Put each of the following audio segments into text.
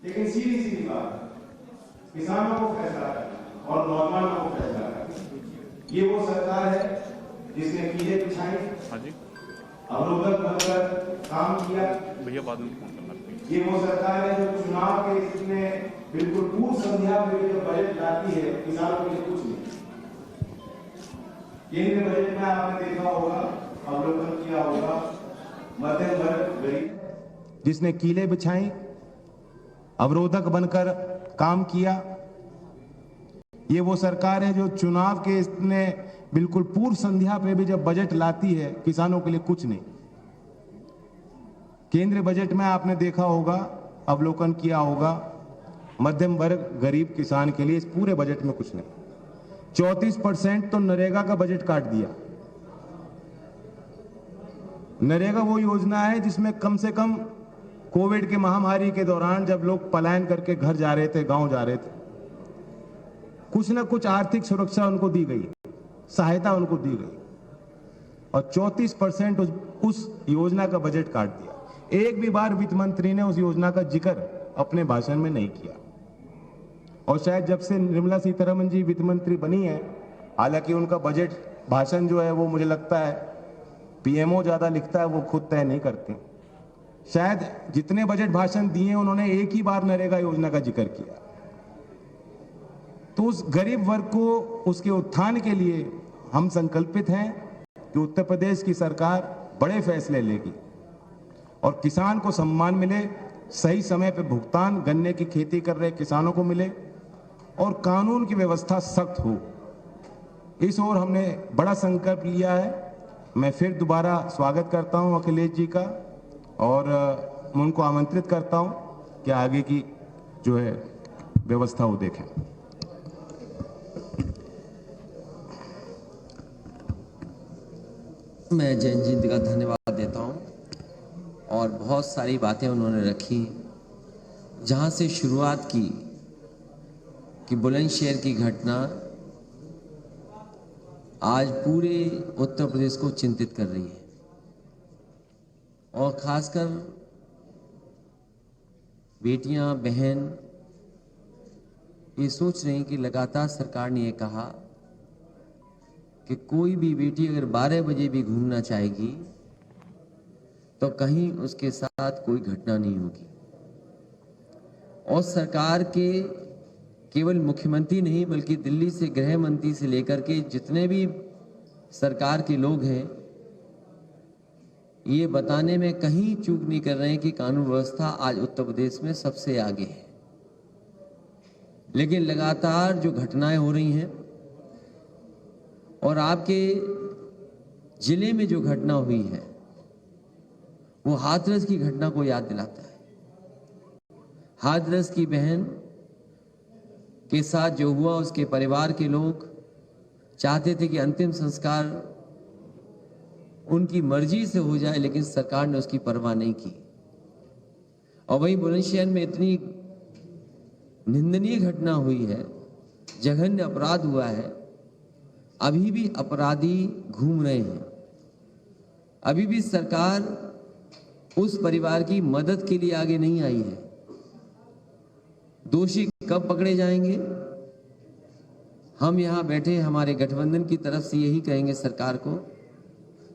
लेकिन सीधी सीधी बात, किसानों को फैसला करना और नौजवानों को फैसला करना, ये वो सरकार है जिसने कीले बिछाई, अवरोधक बनकर काम किया। भैया बाद में फोन करना। ये वो सरकार है जो चुनाव के इसमें बिल्कुल पूर्व संध्या में जो बजट लाती है, किसानों के लिए कुछ नहीं। केंद्रीय बजट में आपने देखा होगा, अवलोकन किया होगा, मध्यम वर्ग गरीब जिसने कीले बिछाई, अवरोधक बनकर काम किया। ये वो सरकार है जो चुनाव के इसने बिल्कुल पूर्व संध्या पे भी जब बजट लाती है, किसानों के लिए कुछ नहीं। केंद्रीय बजट में आपने देखा होगा, अवलोकन किया होगा, मध्यम वर्ग गरीब किसान के लिए इस पूरे बजट में कुछ नहीं। 34% तो नरेगा का बजट काट दिया। नरेगा वो योजना है जिसमें कम से कम कोविड के महामारी के दौरान जब लोग पलायन करके घर जा रहे थे, गांव जा रहे थे, कुछ ना कुछ आर्थिक सुरक्षा उनको दी गई, सहायता उनको दी गई, और 34% उस योजना का बजट काट दिया। एक भी बार वित्त मंत्री ने उस योजना का जिक्र अपने भाषण में नहीं किया। और शायद जब से निर्मला सीतारमण जी वित्त मंत्री बनी है, हालांकि उनका बजट भाषण जो है वो मुझे लगता है पीएमओ ज्यादा लिखता है, वो खुद तय नहीं करते। शायद जितने बजट भाषण दिए उन्होंने एक ही बार नरेगा योजना का जिक्र किया। तो उस गरीब वर्ग को उसके उत्थान के लिए हम संकल्पित हैं कि उत्तर प्रदेश की सरकार बड़े फैसले लेगी और किसान को सम्मान मिले, सही समय पर भुगतान गन्ने की खेती कर रहे किसानों को मिले और कानून की व्यवस्था सख्त हो। इस ओर हमने बड़ा संकल्प लिया है। मैं फिर दोबारा स्वागत करता हूं अखिलेश जी का और मैं उनको आमंत्रित करता हूं कि आगे की जो है व्यवस्था वो देखें। मैं जैन जी का धन्यवाद देता हूं और बहुत सारी बातें उन्होंने रखी, जहां से शुरुआत की कि बुलंदशहर की घटना आज पूरे उत्तर प्रदेश को चिंतित कर रही है और खासकर बेटियां बहन ये सोच रही हैं कि लगातार सरकार ने ये कहा कि कोई भी बेटी अगर 12 बजे भी घूमना चाहेगी तो कहीं उसके साथ कोई घटना नहीं होगी। और सरकार के केवल मुख्यमंत्री नहीं बल्कि दिल्ली से गृह मंत्री से लेकर के जितने भी सरकार के लोग हैं, ये बताने में कहीं चूक नहीं कर रहे हैं कि कानून व्यवस्था आज उत्तर प्रदेश में सबसे आगे है। लेकिन लगातार जो घटनाएं हो रही हैं और आपके जिले में जो घटना हुई है वो हाथरस की घटना को याद दिलाता है। हाथरस की बहन के साथ जो हुआ, उसके परिवार के लोग चाहते थे कि अंतिम संस्कार उनकी मर्जी से हो जाए, लेकिन सरकार ने उसकी परवाह नहीं की। और वहीं बुलंदशहर में इतनी निंदनीय घटना हुई है, जघन्य अपराध हुआ है, अभी भी अपराधी घूम रहे हैं। अभी भी सरकार उस परिवार की मदद के लिए आगे नहीं आई है। दोषी कब पकड़े जाएंगे? हम यहां बैठे हमारे गठबंधन की तरफ से यही कहेंगे सरकार को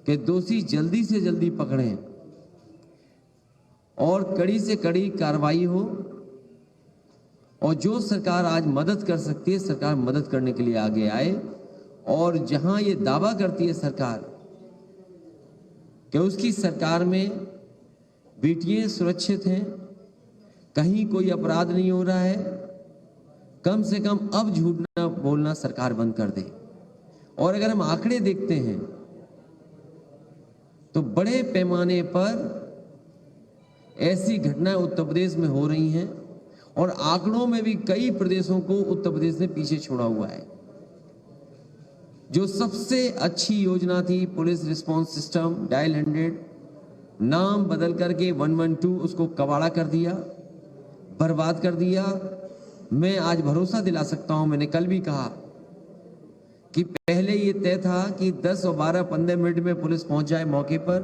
कि दोषी जल्दी से जल्दी पकड़ें और कड़ी से कड़ी कार्रवाई हो। और जो सरकार आज मदद कर सकती है, सरकार मदद करने के लिए आगे आए। और जहां ये दावा करती है सरकार कि उसकी सरकार में बेटियां सुरक्षित हैं, कहीं कोई अपराध नहीं हो रहा है, कम से कम अब झूठ ना बोलना सरकार बंद कर दे। और अगर हम आंकड़े देखते हैं तो बड़े पैमाने पर ऐसी घटनाएं उत्तर प्रदेश में हो रही हैं और आंकड़ों में भी कई प्रदेशों को उत्तर प्रदेश ने पीछे छोड़ा हुआ है। जो सबसे अच्छी योजना थी पुलिस रिस्पांस सिस्टम डायल 100, नाम बदल करके 112 उसको कबाड़ा कर दिया, बर्बाद कर दिया। मैं आज भरोसा दिला सकता हूं, मैंने कल भी कहा कि पहले ये तय था कि 10 और 12 15 मिनट में पुलिस पहुंच जाए मौके पर,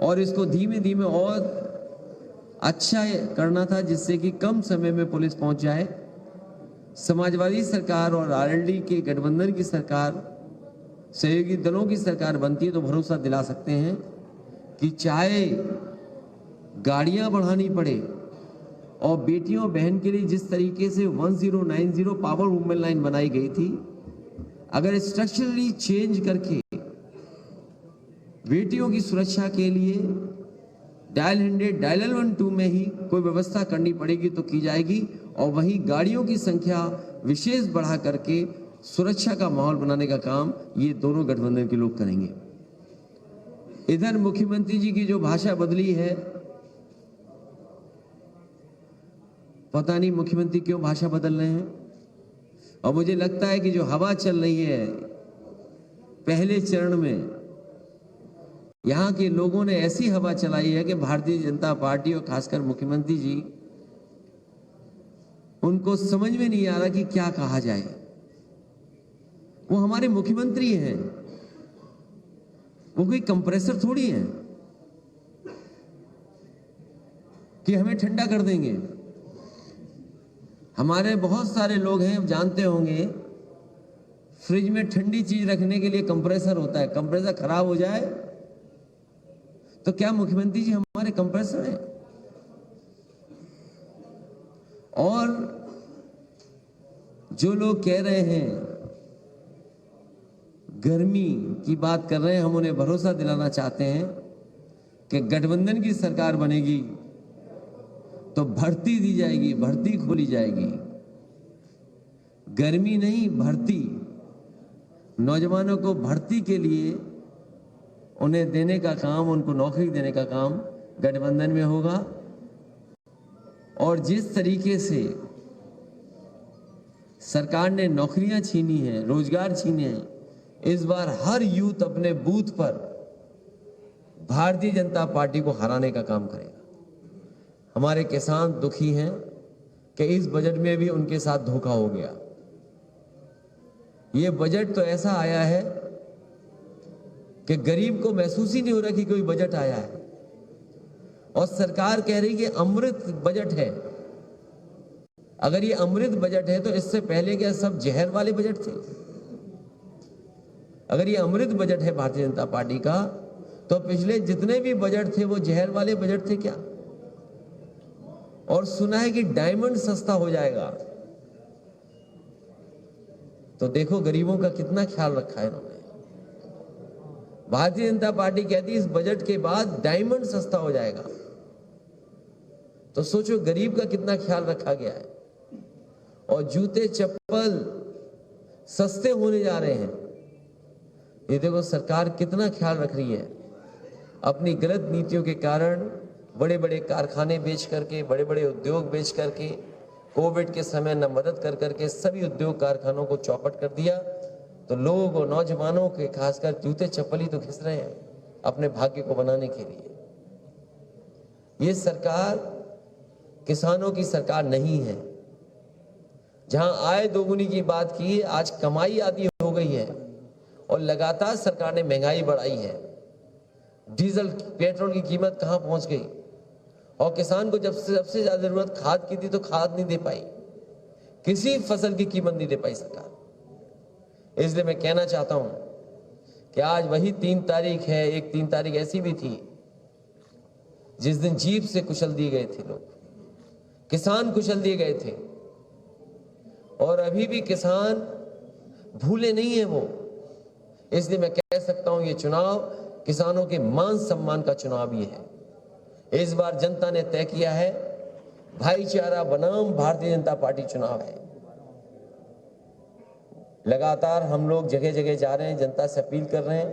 और इसको धीमे धीमे और अच्छा करना था जिससे कि कम समय में पुलिस पहुंच जाए। समाजवादी सरकार और आरएलडी के गठबंधन की सरकार, सहयोगी दलों की सरकार बनती है तो भरोसा दिला सकते हैं कि चाहे गाड़ियां बढ़ानी पड़े और बेटियों बहन के लिए जिस तरीके से 1090 पावर वुमेन लाइन बनाई गई थी, अगर स्ट्रक्चरली चेंज करके बेटियों की सुरक्षा के लिए डायल 100 डायल 12 में ही कोई व्यवस्था करनी पड़ेगी तो की जाएगी, और वहीं गाड़ियों की संख्या विशेष बढ़ा करके सुरक्षा का माहौल बनाने का काम ये दोनों गठबंधन के लोग करेंगे। इधर मुख्यमंत्री जी की जो भाषा बदली है, पता नहीं मुख्यमंत्री क्यों भाषा बदल रहे हैं, और मुझे लगता है कि जो हवा चल रही है पहले चरण में, यहां के लोगों ने ऐसी हवा चलाई है कि भारतीय जनता पार्टी और खासकर मुख्यमंत्री जी, उनको समझ में नहीं आ रहा कि क्या कहा जाए। वो हमारे मुख्यमंत्री हैं, वो कोई कंप्रेसर थोड़ी हैं कि हमें ठंडा कर देंगे। हमारे बहुत सारे लोग हैं, जानते होंगे, फ्रिज में ठंडी चीज रखने के लिए कंप्रेसर होता है। कंप्रेसर खराब हो जाए तो क्या मुख्यमंत्री जी हमारे कंप्रेसर हैं? और जो लोग कह रहे हैं, गर्मी की बात कर रहे हैं, हम उन्हें भरोसा दिलाना चाहते हैं कि गठबंधन की सरकार बनेगी तो भर्ती दी जाएगी, भर्ती खोली जाएगी। गर्मी नहीं, भर्ती। नौजवानों को भर्ती के लिए उन्हें देने का काम, उनको नौकरी देने का काम गठबंधन में होगा। और जिस तरीके से सरकार ने नौकरियां छीनी हैं, रोजगार छीने हैं, इस बार हर यूथ अपने बूथ पर भारतीय जनता पार्टी को हराने का काम करेगा। हमारे किसान दुखी हैं कि इस बजट में भी उनके साथ धोखा हो गया। ये बजट तो ऐसा आया है कि गरीब को महसूस ही नहीं हो रहा कि कोई बजट आया है, और सरकार कह रही कि अमृत बजट है। अगर ये अमृत बजट है तो इससे पहले क्या सब जहर वाले बजट थे? अगर ये अमृत बजट है भारतीय जनता पार्टी का, तो पिछले जितने भी बजट थे वो जहर वाले बजट थे क्या? और सुना है कि डायमंड सस्ता हो जाएगा। तो देखो गरीबों का कितना ख्याल रखा है इन्होंने। भारतीय जनता पार्टी कहती है इस बजट के बाद डायमंड सस्ता हो जाएगा, तो सोचो गरीब का कितना ख्याल रखा गया है। और जूते चप्पल सस्ते होने जा रहे हैं। ये देखो सरकार कितना ख्याल रख रही है। अपनी गलत नीतियों के कारण बड़े बड़े कारखाने बेच करके, बड़े बड़े उद्योग बेच करके, कोविड के समय न मदद कर करके सभी उद्योग कारखानों को चौपट कर दिया। तो लोग और नौजवानों के खासकर जूते चप्पल ही तो घिस रहे हैं अपने भाग्य को बनाने के लिए। ये सरकार किसानों की सरकार नहीं है। जहां आय दोगुनी की बात की, आज कमाई आधी हो गई है, और लगातार सरकार ने महंगाई बढ़ाई है। डीजल पेट्रोल की कीमत कहां पहुंच गई, और किसान को जब सबसे ज्यादा जरूरत खाद की थी तो खाद नहीं दे पाई, किसी फसल की कीमत नहीं दे पाई सरकार। इसलिए मैं कहना चाहता हूं कि आज वही 3 तारीख है, एक 3 तारीख ऐसी भी थी जिस दिन जीप से कुचल दिए गए थे लोग, किसान कुचल दिए गए थे, और अभी भी किसान भूले नहीं है वो। इसलिए मैं कह सकता हूं ये चुनाव किसानों के मान सम्मान का चुनाव ही है। इस बार जनता ने तय किया है भाईचारा बनाम भारतीय जनता पार्टी चुनाव है। लगातार हम लोग जगह जगह जा रहे हैं, जनता से अपील कर रहे हैं,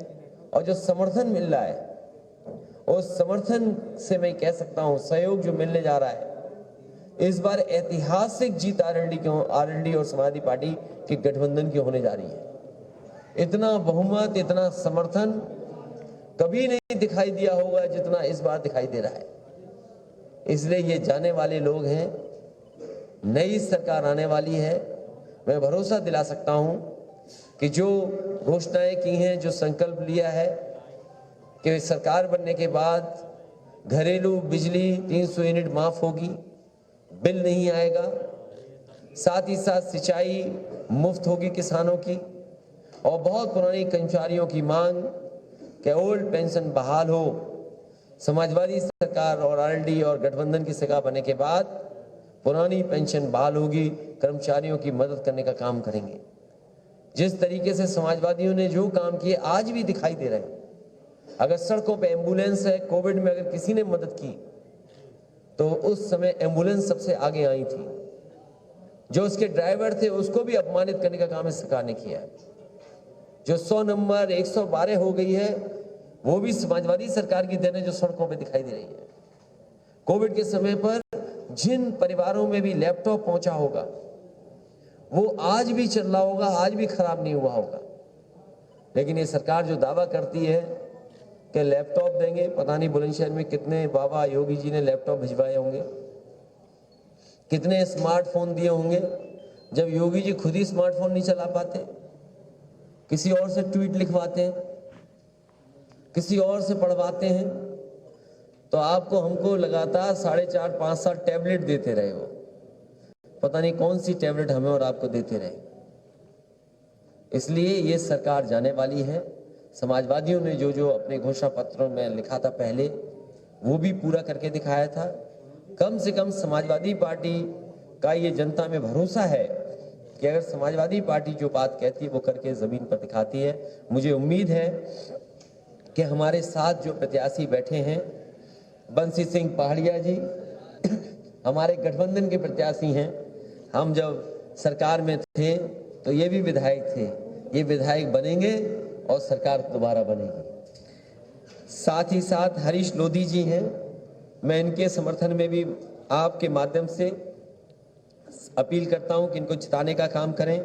और जो समर्थन मिल रहा है उस समर्थन से मैं कह सकता हूं सहयोग जो मिलने जा रहा है, इस बार ऐतिहासिक जीत आरएलडी और समाजवादी पार्टी के गठबंधन की होने जा रही है। इतना बहुमत, इतना समर्थन कभी नहीं दिखाई दिया होगा जितना इस बार दिखाई दे रहा है। इसलिए ये जाने वाले लोग हैं, नई सरकार आने वाली है। मैं भरोसा दिला सकता हूं कि जो घोषणाएं की हैं, जो संकल्प लिया है कि सरकार बनने के बाद घरेलू बिजली 300 यूनिट माफ होगी, बिल नहीं आएगा। साथ ही साथ सिंचाई मुफ्त होगी किसानों की। और बहुत पुरानी कर्मचारियों की मांग कि ओल्ड पेंशन बहाल हो। समाजवादी सरकार और आरएलडी और गठबंधन की सरकार बनने के बाद पुरानी पेंशन बहाल होगी, कर्मचारियों की मदद करने का काम करेंगे। जिस तरीके से समाजवादियों ने जो काम किए आज भी दिखाई दे रहे हैं। अगर सड़कों पे एम्बुलेंस है, कोविड में अगर किसी ने मदद की तो उस समय एम्बुलेंस सबसे आगे आई थी। जो उसके ड्राइवर थे उसको भी अपमानित करने का काम इस सरकार ने किया है। जो 100 नंबर 112 हो गई है वो भी समाजवादी सरकार की देन है, जो सड़कों पे दिखाई दे रही है। कोविड के समय पर जिन परिवारों में भी लैपटॉप पहुंचा होगा वो आज भी चल रहा होगा, आज भी खराब नहीं हुआ होगा। लेकिन ये सरकार जो दावा करती है कि लैपटॉप देंगे, पता नहीं बुलंदशहर में कितने बाबा योगी जी ने लैपटॉप भिजवाए होंगे, कितने स्मार्टफोन दिए होंगे, जब योगी जी खुद ही स्मार्टफोन नहीं चला पाते, किसी और से ट्वीट लिखवाते हैं, किसी और से पढ़वाते हैं। तो आपको हमको लगातार 4.5-5 टैबलेट देते रहे हो, पता नहीं कौन सी टैबलेट हमें और आपको देते रहे। इसलिए ये सरकार जाने वाली है। समाजवादियों ने जो जो अपने घोषणा पत्रों में लिखा था पहले वो भी पूरा करके दिखाया था। कम से कम समाजवादी पार्टी का ये जनता में भरोसा है कि अगर समाजवादी पार्टी जो बात कहती है वो करके जमीन पर दिखाती है। मुझे उम्मीद है कि हमारे साथ जो प्रत्याशी बैठे हैं, बंसी सिंह पहाड़िया जी हमारे गठबंधन के प्रत्याशी हैं। हम जब सरकार में थे तो ये भी विधायक थे, ये विधायक बनेंगे और सरकार दोबारा बनेगी। साथ ही साथ हरीश लोधी जी हैं, मैं इनके समर्थन में भी आपके माध्यम से अपील करता हूं कि इनको जिताने का काम करें।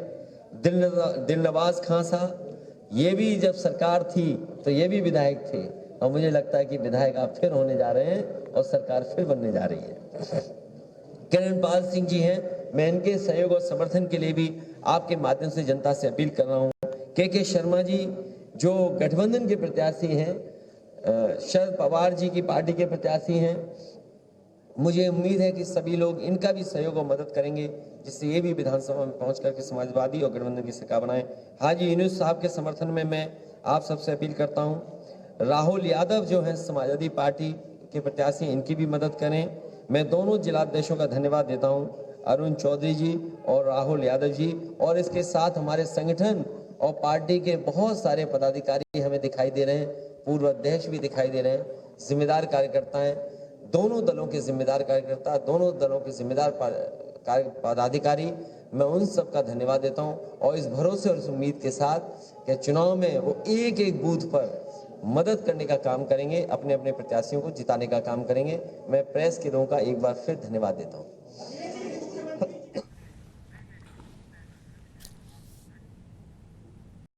दिलनवाज खां साहब, ये भी जब सरकार थी तो ये भी विधायक थे और मुझे लगता है कि विधायक आप फिर होने जा रहे हैं और सरकार फिर बनने जा रही है। किरणपाल सिंह जी हैं, मैं इनके सहयोग और समर्थन के लिए भी आपके माध्यम से जनता से अपील कर रहा हूं। के शर्मा जी जो गठबंधन के प्रत्याशी हैं, शरद पवार जी की पार्टी के प्रत्याशी हैं, मुझे उम्मीद है कि सभी लोग इनका भी सहयोग और मदद करेंगे जिससे ये भी विधानसभा में पहुंच करके समाजवादी और गठबंधन की सरकार बनाए। हाजी यूनुस साहब के समर्थन में मैं आप सबसे अपील करता हूं। राहुल यादव जो है समाजवादी पार्टी के प्रत्याशी, इनकी भी मदद करें। मैं दोनों जिलाध्यक्षों का धन्यवाद देता हूं, अरुण चौधरी जी और राहुल यादव जी, और इसके साथ हमारे संगठन और पार्टी के बहुत सारे पदाधिकारी हमें दिखाई दे रहे हैं, पूर्व अध्यक्ष भी दिखाई दे रहे हैं, जिम्मेदार कार्यकर्ता हैं, दोनों दलों के जिम्मेदार कार्यकर्ता, दोनों दलों के जिम्मेदार पदाधिकारी। मैं उन सब का धन्यवाद देता हूं और इस भरोसे और इस उम्मीद के साथ कि चुनाव में वो एक एक बूथ पर मदद करने का काम करेंगे, अपने अपने प्रत्याशियों को जिताने का काम करेंगे। मैं प्रेस के लोगों का एक बार फिर धन्यवाद देता हूं।